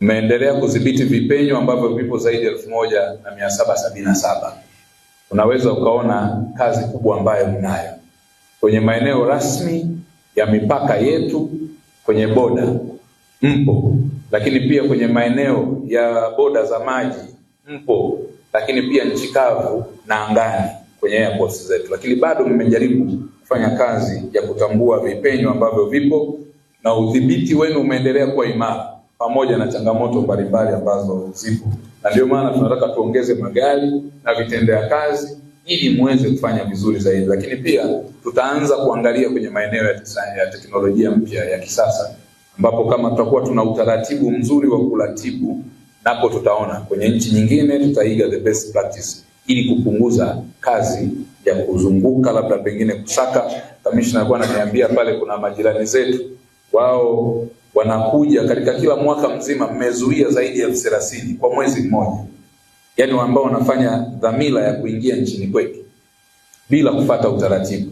Mmeendelea kudhibiti vipenyo ambavyo vipo zaidi ya 1777. Unaweza ukaona kazi kubwa ambayo mnayo kwenye maeneo rasmi ya mipaka yetu, kwenye boda mpo, lakini pia kwenye maeneo ya boda za maji mpo, lakini pia nchi kavu na angani kwenye airports zetu. Lakini bado mmejaribu kufanya kazi ya kutambua vipenyo ambavyo vipo, na udhibiti wenu umeendelea kuwa imara pamoja na changamoto mbalimbali ambazo zipo. Na ndio maana tunataka tuongeze magari na vitendea kazi ili muweze kufanya vizuri zaidi. Lakini pia tutaanza kuangalia kwenye maeneo ya teknolojia mpya ya kisasa, ambapo kama tutakuwa tuna utaratibu mzuri wa kuratibu, napo tutaona kwenye nchi nyingine tutaiga the best practice ili kupunguza kazi ya kuzunguka, labda pengine kusaka. Kamishna alikuwa ananiambia pale kuna majirani zetu wao wanakuja katika kila mwaka mzima, mmezuia zaidi ya 30 kwa mwezi mmoja, yani ambao wanafanya dhamira ya kuingia nchini kwetu bila kufuata utaratibu,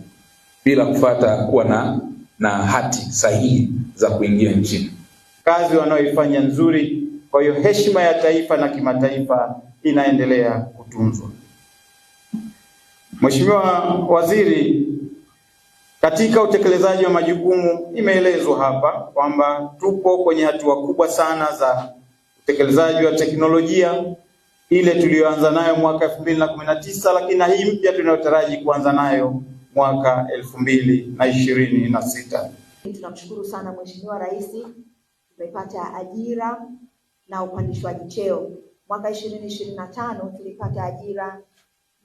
bila kufuata kuwa na hati sahihi za kuingia nchini. Kazi wanaoifanya nzuri, kwa hiyo heshima ya taifa na kimataifa inaendelea kutunzwa. Mheshimiwa Waziri, katika utekelezaji wa majukumu imeelezwa hapa kwamba tupo kwenye hatua kubwa sana za utekelezaji wa teknolojia ile tuliyoanza nayo mwaka 2019, lakini na hii mpya tunayotaraji kuanza nayo mwaka 2026. Tunamshukuru sana Mheshimiwa Rais, tumepata ajira na upandishwaji cheo. Mwaka 2025 tulipata ajira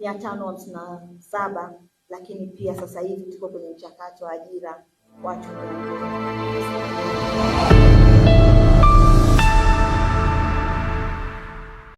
557, lakini pia sasa hivi tuko kwenye mchakato wa ajira watu 100.